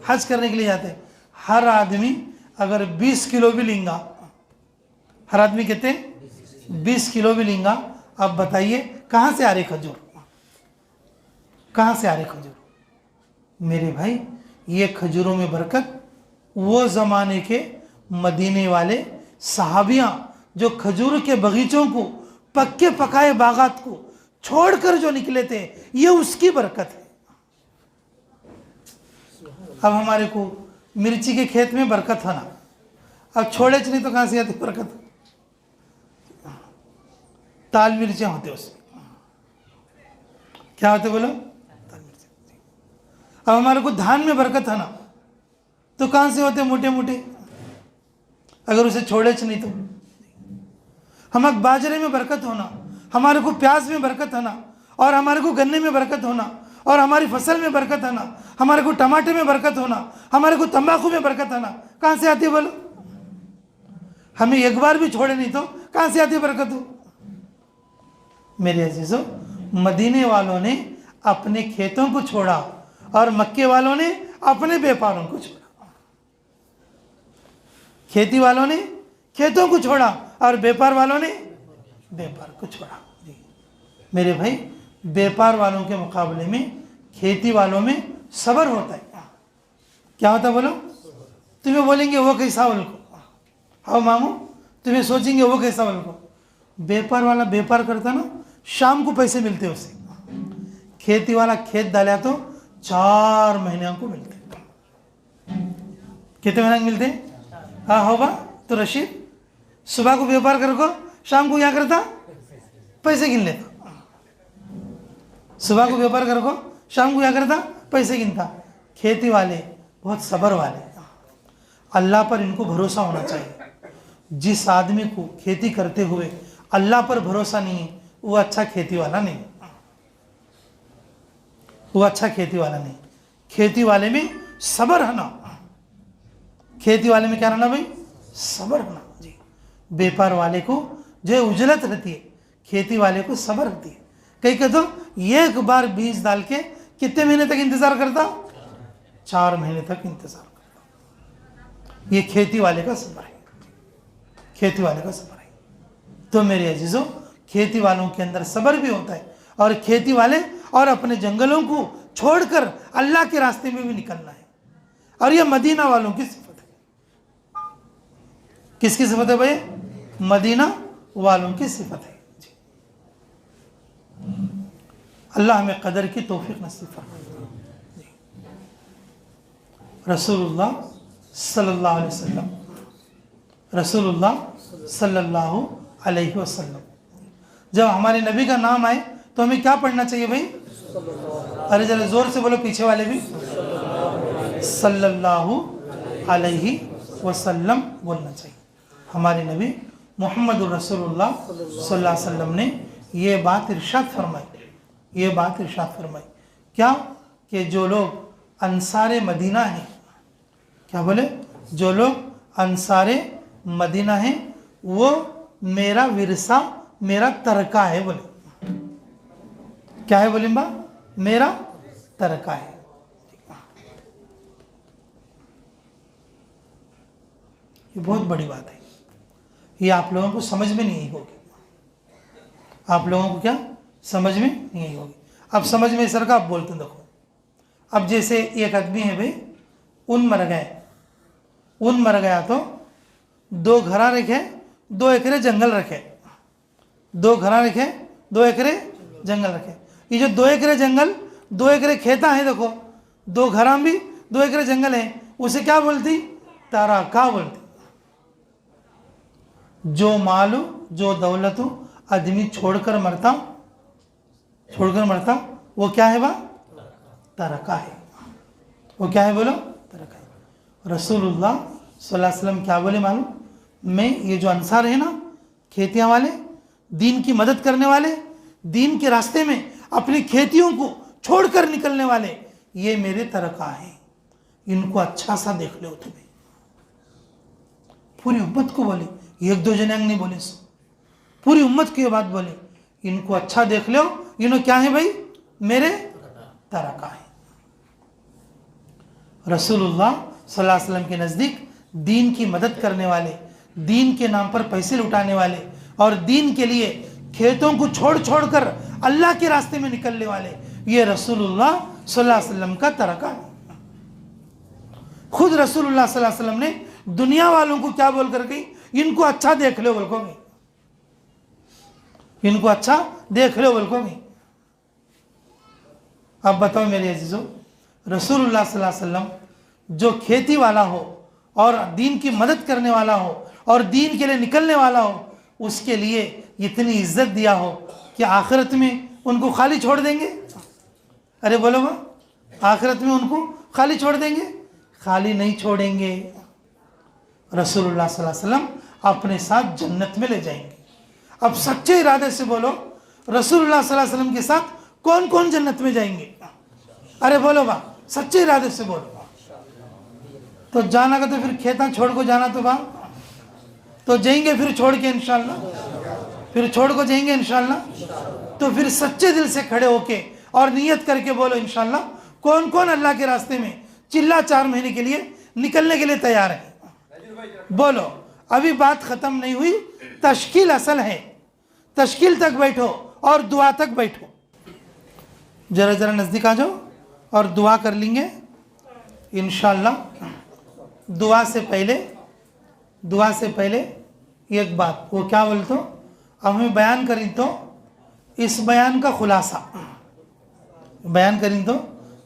हज करने के लिए जाते। हर आदमी अगर 20 किलो भी लेंगा, हर आदमी कहते 20 किलो भी लेंगा, अब बताइए कहाँ से आ रहे खजूर? कहाँ से आ रहे खजूर? मेरे भाई, ये खजूरों में बरकत वो ज़माने के मदीने वाले सहाबियाँ जो खजूर के बगीचों को, पक्के पकाए बागात को छोड़कर जो निकले थे, ये उसकी बरकत है। अब हमारे को मिर्ची के खेत में बरकत है ना, अब छोड़े नहीं तो कहाँ से आती बरकत? ताल मिर्चियाँ होते उसमें, क्या होते बोलो? ताल मिर्ची। अब हमारे को धान में बरकत है ना, तो कहाँ से होते? मोटे मोटे, अगर उसे छोड़े नहीं तो। हमारे बाजरे में बरकत होना, हमारे को प्याज में बरकत होना, और हमारे को गन्ने में बरकत होना, और हमारी फसल में बरकत होना, हमारे को टमाटे में बरकत होना, हमारे को तंबाकू में बरकत होना, कहाँ से आती है बोलो? हमें एक बार भी छोड़े नहीं तो कहाँ से आती बरकत हो? मेरे अजीजों, मदीने वालों ने अपने खेतों को छोड़ा और मक्के वालों ने अपने व्यापारों को छोड़ा। खेती वालों ने खेतों को छोड़ा और व्यापार वालों ने व्यापार को छोड़ा। मेरे भाई, व्यापार वालों के मुकाबले में खेती वालों में सब्र होता है। क्या होता है बोलो? तुम्हें बोलेंगे वो कैसा बोल को, हाँ मामू, तुम्हें सोचेंगे वो कैसा बोल को। व्यापार वाला व्यापार करता ना, शाम को पैसे मिलते उसे। खेती वाला खेत डाला तो 4 महीने को मिलते। कितने महीने मिलते? हाँ होगा तो रशीद सुबह को व्यापार कर को, शाम को क्या करता? पैसे गिन लेता। सुबह को व्यापार कर को, शाम को क्या करता? पैसे गिनता। खेती वाले बहुत सब्र वाले, अल्लाह पर इनको भरोसा होना चाहिए। जिस आदमी को खेती करते हुए अल्लाह पर भरोसा नहीं है, वो अच्छा खेती वाला नहीं, वो अच्छा खेती वाला नहीं। खेती वाले में सब्र है ना, खेती वाले में क्या रहना भाई? सब्र होना जी। व्यापार वाले को जो उजलत रहती है, खेती वाले को सब्र रहती है। कहीं कह तो एक बार बीज डाल के कितने महीने तक इंतजार करता? 4 महीने तक इंतजार करता। ये खेती वाले का सब्र है, खेती वाले का सब्र है। तो मेरे अजीजों, खेती वालों के अंदर सब्र भी होता है, और खेती वाले और अपने जंगलों को छोड़कर अल्लाह के रास्ते में भी निकलना है। और ये मदीना वालों की सिफत है। किसकी सिफत है भाई? मदीना वालों की सिफत है। अल्लाह हमें कदर की तौफीक नसीब फरमाए। रसूलुल्लाह सल्लल्लाहु अलैहि वसल्लम, रसूलुल्लाह सल्लल्लाहु अलैहि वसल्लम, जब हमारे नबी का नाम आए तो हमें क्या पढ़ना चाहिए भाई? अरे जरा जोर से बोलो, पीछे वाले भी सल्लल्लाहु अलैहि वसल्लम बोलना चाहिए। हमारे नबी मोहम्मद रसूलुल्लाह सल्लल्लाहु अलैहि वसल्लम ने ये बात इरशाद फरमाई, ये बात इरशाद फरमाई क्या? कि जो लोग अंसारे मदीना हैं, क्या बोले? जो लोग अंसारे मदीना हैं वो मेरा विरसा, मेरा तरका है। बोले क्या है? बोले बा मेरा तरका है। ये बहुत बड़ी बात है, ये आप लोगों को समझ में नहीं होगी। आप लोगों को क्या समझ में नहीं होगी? अब समझ में सर का आप बोलते हैं। देखो, अब जैसे एक आदमी है भाई, ऊन मर गए, ऊन मर गया तो 2 घरा रखे, 2 एकरे जंगल रखे, 2 घरा रखे, 2 एकरे जंगल रखे। ये जो 2 एकरे जंगल, 2 एकरे खेता है, देखो 2 घरा भी 2 एकरे जंगल है, उसे क्या बोलती? ताराका बोलती। जो मालू, जो दौलतू आदमी छोड़कर मरता, छोड़कर मरता, वो क्या है? बा तरका है। वो क्या है? बोलो, तरका है। रसूलुल्लाह सल्लल्लाहु अलैहि वसल्लम क्या बोले मालूम? मैं ये जो अंसार है ना, खेतियां वाले, दीन की मदद करने वाले, दीन के रास्ते में अपनी खेतियों को छोड़कर निकलने वाले, ये मेरे तरका हैं। इनको अच्छा सा देख लो तुम्हें। पूरी उम्मत को बोले, 1-2 जने नहीं बोले, पूरी उम्मत की ये बात बोले, इनको अच्छा देख लो, इन्हों क्या है भाई? मेरे तरका है। रसूलुल्लाह सल्लल्लाहु अलैहि वसल्लम के नज़दीक दीन की मदद करने वाले, दीन के नाम पर पैसे लुटाने वाले और दीन के लिए खेतों को छोड़ छोड़ कर अल्लाह के रास्ते में निकलने वाले, ये रसूलुल्लाह सल्लल्लाहु अलैहि वसल्लम का तरका है। खुद रसूलुल्लाह सल्लल्लाहु अलैहि वसल्लम ने दुनिया वालों को क्या बोल कर गई? इनको अच्छा देख लो बोलकोगे, इनको अच्छा देख लो बोलकोगे। अब बताओ मेरे अजीजों, रसूलुल्लाह सल्लल्लाहु अलैहि वसल्लम जो खेती वाला हो और दीन की मदद करने वाला हो और दीन के लिए निकलने वाला हो, उसके लिए इतनी इज्जत दिया हो कि आखिरत में उनको खाली छोड़ देंगे? अरे बोलो बा, आखिरत में उनको खाली छोड़ देंगे? खाली नहीं छोड़ेंगे। रसूलुल्लाह सल्लल्लाहु अलैहि वसल्लम अपने साथ जन्नत में ले जाएंगे। अब सच्चे इरादे से बोलो, रसूलुल्लाह सल्लल्लाहु अलैहि वसल्लम के साथ कौन कौन जन्नत में जाएंगे? अरे बोलो बा, सच्चे इरादे से बोलो। तो जाना का तो फिर खेता छोड़ को जाना तो बा, तो जाएंगे फिर छोड़ के इंशाल्लाह, फिर छोड़ को जाएंगे इंशाल्लाह। तो फिर सच्चे दिल से खड़े होके और नियत करके बोलो इंशाल्लाह, कौन कौन अल्लाह के रास्ते में चिल्ला 4 महीने के लिए निकलने के लिए तैयार है? बोलो। अभी बात खत्म नहीं हुई, तश्कील असल है। तश्कील तक बैठो और दुआ तक बैठो। जरा जरा नज़दीक आ जाओ और दुआ कर लेंगे इंशाल्लाह। दुआ से पहले एक बात, वो क्या बोलते हो, अब हमें बयान करें तो इस बयान का खुलासा, बयान करें तो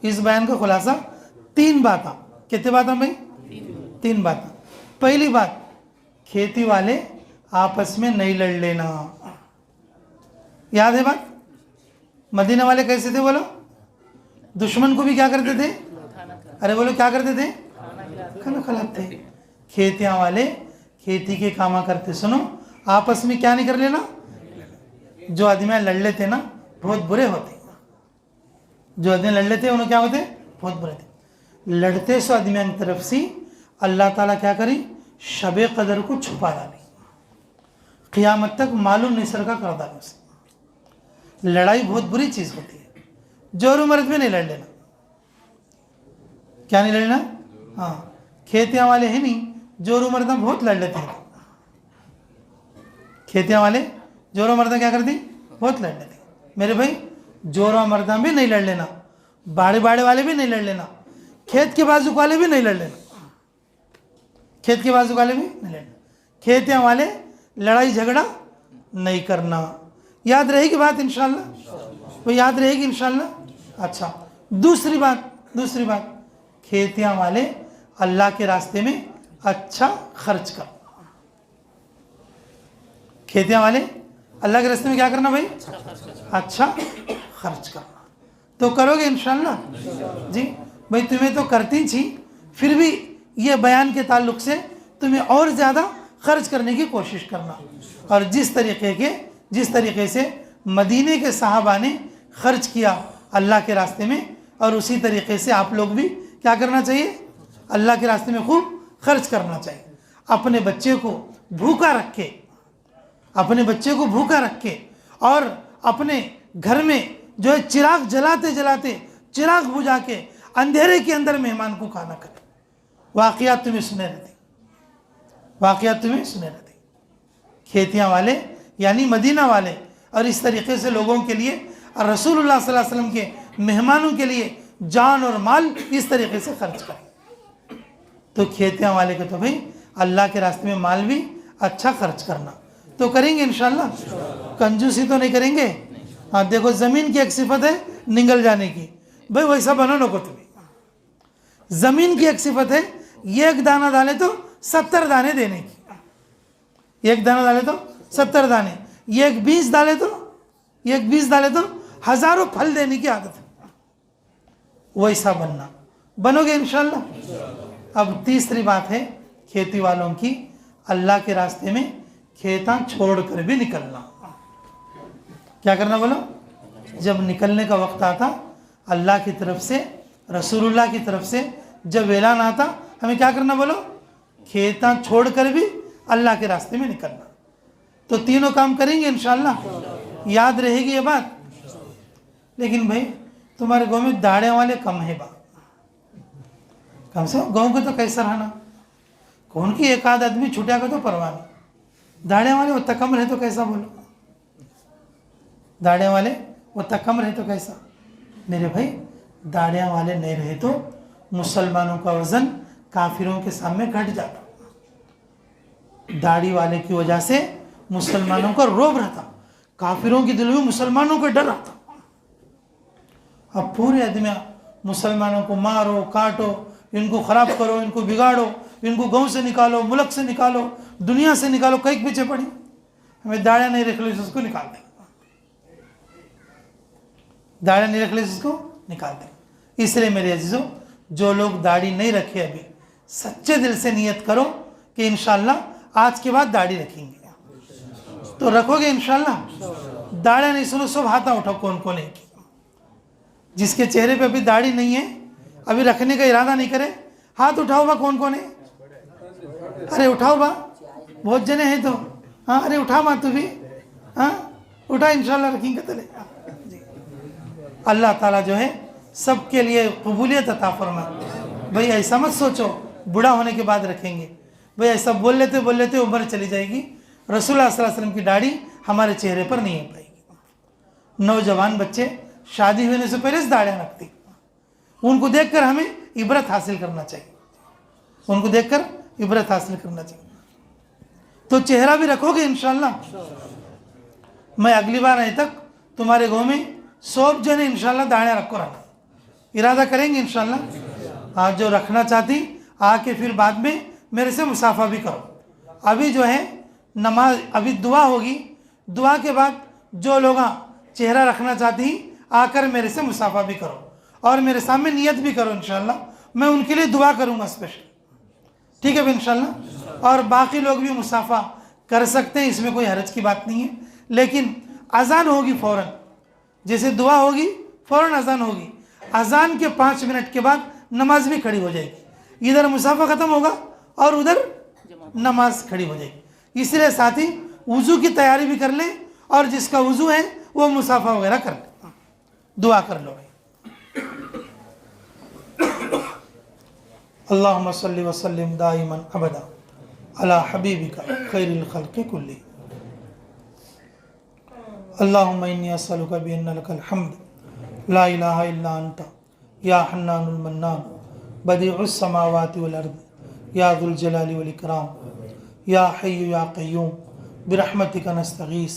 इस बयान का खुलासा 3 बात। कितने बात भाई? 3 बात। पहली बात, खेती वाले आपस में नहीं लड़ लेना। याद है बात? मदीना वाले कैसे थे बोलो? दुश्मन को भी क्या करते थे? अरे बोलो क्या करते थे? खाना खिलाते थे। खेतियां वाले खेती के कामा करते। सुनो, आपस में क्या नहीं कर लेना? जो आदमी लड़ लेते ना, बहुत बुरे होते। जो आदमी लड़ लेते उन्हें क्या होते? बहुत बुरे थे। लड़ते सो आदमियों की तरफ से अल्लाह ताला क्या करी? शबे कदर को छुपा डाली, क़ियामत तक मालूम नहीं सर का कर डाली उसे। लड़ाई बहुत बुरी चीज़ होती है। जोर मर्द में नहीं लड़ लेना। क्या नहीं लड़ना? हाँ, खेतियां वाले हैं नहीं, जोर मर्द में बहुत लड़ लेते हैं। खेतियां वाले जोरों मर्दा क्या कर दी, बहुत लड़ने दी। मेरे भाई जोरों मर्दा भी नहीं लड़ लेना, बाड़े बाड़े वाले भी नहीं लड़ लेना, खेत के बाजू वाले भी नहीं लड़ लेना, खेत के बाजू वाले भी नहीं लड़ना, खेतियाँ वाले लड़ाई झगड़ा नहीं करना। याद रहेगी बात इंशाल्लाह, वो याद रहेगी इंशाल्लाह। अच्छा, दूसरी बात, खेतियाँ वाले अल्लाह के रास्ते में अच्छा खर्च करना। खेतियाँ वाले अल्लाह के रास्ते में क्या करना भाई, अच्छा खर्च करना। तो करोगे इंशाल्लाह जी। भाई तुम्हें तो करती थी, फिर भी ये बयान के ताल्लुक से तुम्हें और ज़्यादा खर्च करने की कोशिश करना। और जिस तरीके से मदीने के सहाबा ने खर्च किया अल्लाह के रास्ते में, और उसी तरीके से आप लोग भी क्या करना चाहिए, अल्लाह के रास्ते में खूब खर्च करना चाहिए। अपने बच्चे को भूखा रख के और अपने घर में जो है चिराग जलाते चिराग बुझा के अंधेरे के अंदर मेहमान को खाना करे। वाक़ियात तुम्हें सुने रहते। खेतियाँ वाले यानी मदीना वाले, और इस तरीके से लोगों के लिए और रसूलुल्लाह सल्लल्लाहु अलैहि वसल्लम के मेहमानों के लिए जान और माल इस तरीके से खर्च करें। तो खेतियाँ वाले को तो भाई अल्लाह के रास्ते में माल भी अच्छा खर्च करना तो करेंगे इंशाल्लाह, कंजूसी तो नहीं करेंगे। हाँ देखो, ज़मीन की एक सिफत है निगल जाने की, भाई वैसा बनो नको तुम्हें। ज़मीन की एक सिफत है, एक दाना डाले तो 70 दाने देने की, एक दाना डाले तो 70 दाने, एक बीज डाले तो हजारों फल देने की आदत है। वैसा बनोगे इंशाल्लाह। अब तीसरी बात है खेती वालों की, अल्लाह के रास्ते में खेता छोड़कर भी निकलना। क्या करना बोलो, जब निकलने का वक्त आता अल्लाह की तरफ से, रसूलुल्लाह की तरफ से जब ऐलान आता, हमें क्या करना बोलो, खेता छोड़कर भी अल्लाह के रास्ते में निकलना। तो तीनों काम करेंगे इंशाल्लाह, याद रहेगी ये बात। लेकिन भाई तुम्हारे गांव में दाड़े वाले कम है बा, कम से कम गाँव को तो कैसा रहना, कौन की एक आध आदमी छुटिया का तो परवाह नहीं, दाड़े वाले वो तकम रहे तो कैसा बोलो, दाड़े वाले वो तकम रहे तो कैसा। मेरे भाई दाड़ियाँ वाले नहीं रहे तो मुसलमानों का वजन काफिरों के सामने घट जाता। दाढ़ी वाले की वजह से मुसलमानों का रोब रहता, काफिरों के दिल में मुसलमानों का डर रहता। अब पूरे आदमी मुसलमानों को मारो काटो, इनको खराब करो, इनको बिगाड़ो, इनको गांव से निकालो, मुल्क से निकालो, दुनिया से निकालो, कई पीछे पड़ी। हमें दाढ़ियाँ नहीं रख ली उसको निकाल दें, दाढ़ियाँ नहीं रख ली उसको निकाल दें। इसलिए मेरे अजीजों, जो लोग दाढ़ी नहीं रखे अभी, सच्चे दिल से नियत करो कि इंशाल्लाह आज के बाद दाढ़ी रखेंगे। तो रखोगे इंशाल्लाह। दाढ़ियाँ नहीं, सुनो सब हाथ उठाओ, कौन कौन है जिसके चेहरे पे अभी दाढ़ी नहीं है, अभी रखने का इरादा नहीं करे, हाथ उठाओ बा, कौन कौन है। अरे उठाओ बा, बहुत जने हैं तो। हाँ अरे उठा बा तू भी, हाँ उठा, इंशाल्लाह रखेंगे तले। अल्लाह ताला जो है सबके लिए कबूलियत अता फरमाए। भाई ऐसा मत सोचो बूढ़ा होने के बाद रखेंगे, भाई ऐसा बोल लेते उम्र चली जाएगी। रसूलुल्लाह सल्लल्लाहु अलैहि वसल्लम की दाढ़ी हमारे चेहरे पर नहीं आ पाएगी। नौजवान बच्चे शादी होने से पहले से दाढ़ियाँ रखती, उनको देखकर हमें इबरत हासिल करना चाहिए, उनको देखकर इबरत हासिल करना चाहिए। तो चेहरा भी रखोगे इंशाल्लाह। मैं अगली बार आने तक तुम्हारे गाँव में सब जने इंशाल्लाह दाढ़ियाँ रखो रखना, इरादा करेंगे इंशाल्लाह। आज जो रखना चाहती आके फिर बाद में मेरे से मुसाफा भी करो। अभी जो है नमाज, अभी दुआ होगी, दुआ के बाद जो लोग चेहरा रखना चाहती आकर मेरे से मुसाफा भी करो और मेरे सामने नियत भी करो इंशाल्लाह। मैं उनके लिए दुआ करूँगा स्पेशल, ठीक है इंशाल्लाह। और बाकी लोग भी मुसाफा कर सकते हैं, इसमें कोई हर्ज की बात नहीं है। लेकिन अजान होगी फ़ौरन, जैसे दुआ होगी फ़ौरन अजान होगी, अजान के 5 मिनट के बाद नमाज भी खड़ी हो जाएगी। इधर मुसाफा ख़त्म होगा और उधर नमाज खड़ी हो जाएगी। इसलिए साथी वज़ू की तैयारी भी कर लें, और जिसका वज़ू है वो मुसाफा वगैरह कर ले, दुआ कर लो। अल्लाहुम्मा सल्ली व सल्लिम दाइमन अबदा अला हबीबिका खैरिल खल्क़ि कुल्ली। अल्लाहुम्मा इन्नी अस्सअलुका बिअन्ना लकल हम्द ला इलाहा इल्ला अंता या हन्नानुल मन्नान बदीउस समावाति वल अर्द या जुल जलाली वल इकराम या हय्यु या क़य्यूम बिरहमतिका नस्तगीस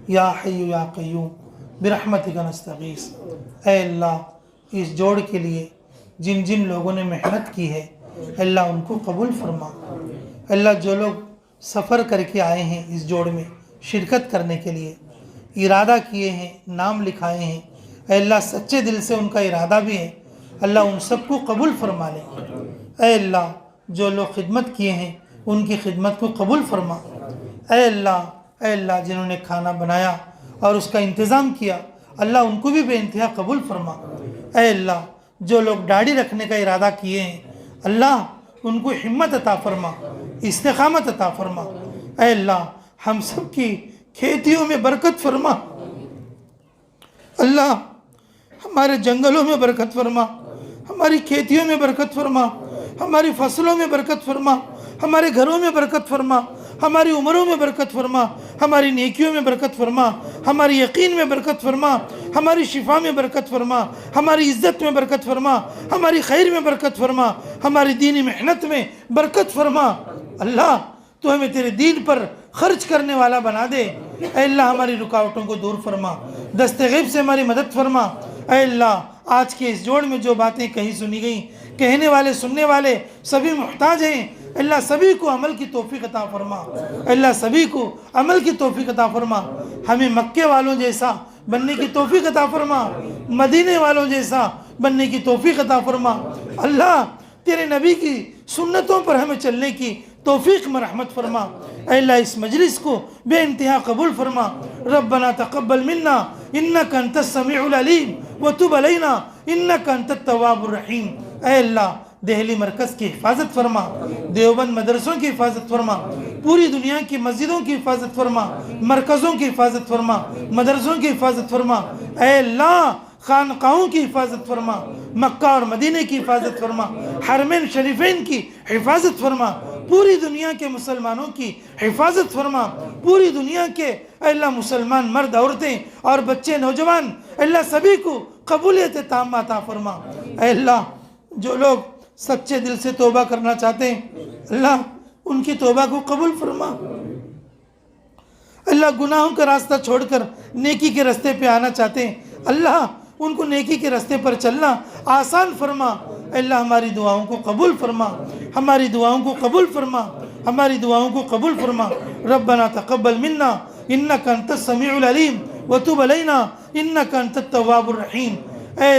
या हय्यु या क़य्यूम बिरहमतिका नस्तगीस। ऐ अल्लाह, इस जोड़ के लिए जिन जिन लोगों ने मेहनत की है अल्लाह उनको कबूल फरमा। अल्लाह, जो लोग सफ़र करके आए हैं इस जोड़ में शिरकत करने के लिए, इरादा किए हैं, नाम लिखाए हैं, अल्लाह सच्चे दिल से उनका इरादा भी है, अल्लाह उन सबको कबूल फरमा ले। ऐ अल्लाह, जो लोग खिदमत किए हैं उनकी खिदमत को कबूल फरमा। ऐ अल्लाह, जिन्होंने खाना बनाया और उसका इंतज़ाम किया, अल्लाह उनको भी बेइंतहा कबूल फरमा। ऐ अल्लाह, जो लोग दाढ़ी रखने का इरादा किए हैं, अल्लाह उनको हिम्मत अता फरमा, इस्तिक़ामत अता फरमा। ऐ अल्लाह, हम सब की खेतियों में बरकत फरमा। अल्लाह, हमारे जंगलों में बरकत फरमा, हमारी खेतियों में बरकत फरमा, हमारी फसलों में बरकत फरमा, हमारे घरों में बरकत फरमा, हमारी उम्रों में बरकत फरमा, हमारी नेकियों में बरकत फरमा, हमारी यकीन में बरकत फरमा, हमारी शिफा में बरकत फरमा, हमारी इज़्ज़त में बरकत फरमा, हमारी खैर में बरकत फरमा, हमारी दीनी मेहनत में बरकत फरमा। अल्लाह, तो हमें तेरे दीन पर खर्च करने वाला बना दे। ऐ अल्लाह, हमारी रुकावटों को दूर फरमा, दस्ते गैब से हमारी मदद फरमा। ऐ अल्लाह, आज के इस जोड़ में जो बातें कही सुनी गई, कहने वाले सुनने वाले सभी मुहताज हैं। अल्लाह, सभी को अमल की तौफीक अता फरमा। अल्लाह, सभी को अमल की तौफीक अता फरमा। हमें मक्के वालों जैसा बनने की तौफीक अता फरमा, मदीने वालों जैसा बनने की तौफीक अता फरमा। अल्लाह, तेरे नबी की सुन्नतों पर हमें चलने की तौफीक में रहमत फरमा। अल्लाह, इस मजलिस को बेइंतहा कबूल फरमा। रब्बना तक़ब्बल मिन्ना इन्नका अंतस समीउल अलीम व तुब अलैना इन्नका अंतत तव्वाबुर रहीम। ऐ अल्लाह, दिल्ली मरकज़ की हिफाजत फरमा, देवबंद मदरसों की हिफाजत फरमा, पूरी दुनिया की मस्जिदों की हिफाजत फरमा, मरकज़ों की हिफाजत फरमा, मदरसों की हिफाजत फरमा। ऐ अल्लाह, खानकाहों की हिफाजत फरमा, मक्का और मदीने की हिफाजत फरमा, हरमैन शरीफैन की हिफाजत फरमा, पूरी दुनिया के मुसलमानों की हिफाजत फरमा, पूरी दुनिया के अल्लाह मुसलमान मर्द, औरतें और बच्चे, नौजवान, अल्लाह सभी को कबूलियत ताम्मा अता फरमा। अल्लाह, जो लोग सच्चे दिल से तौबा करना चाहते हैं, अल्लाह उनकी तौबा को कबूल फरमा। अल्लाह, गुनाहों का रास्ता छोड़कर नेकी के रास्ते पे आना चाहते हैं, अल्लाह उनको नेकी के रास्ते पर चलना आसान फरमा। अल्लाह, हमारी दुआओं को कबूल फरमा, हमारी दुआओं को कबूल फरमा, हमारी दुआओं को कबूल फरमा। रब्बना तक़ब्बल मिन्ना इन्नका अंतस समीउल अलीम व तुब अलैना इन्नका अंतत तव्वाबुर रहीम। ऐ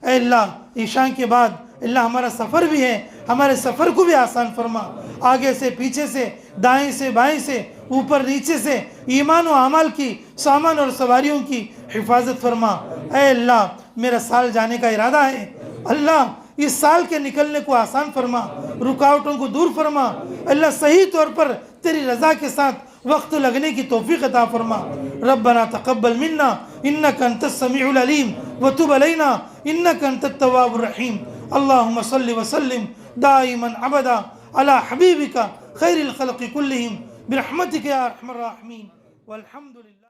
अल्लाह, ईशा के बाद अल्लाह हमारा सफ़र भी है, हमारे सफ़र को भी आसान फरमा। आगे से, पीछे से, दाएं से, बाएं से, ऊपर नीचे से, ईमान व अमाल की, सामान और सवारियों की हिफाजत फरमा। ऐ अल्लाह, मेरा साल जाने का इरादा है, अल्लाह इस साल के निकलने को आसान फरमा, रुकावटों को दूर फरमा। अल्लाह, सही तौर पर तेरी रज़ा के साथ वक्त लगने की तौफीक अता फरमा। रब्बना तक़ब्बल मिन्ना इन्नका अंतस समीउल अलीम व तुब अलैना इन्नका अंतत तव्वाबुर रहीम। अल्लाहुम्मा सल्लि व सल्लिम दाइमन अबदा अला हबीबिका खैरिल खल्क़ि कुल्लिहिम बिरहमतिका या अरहमर राहिमीन वल्हम्दुलिल्लाह।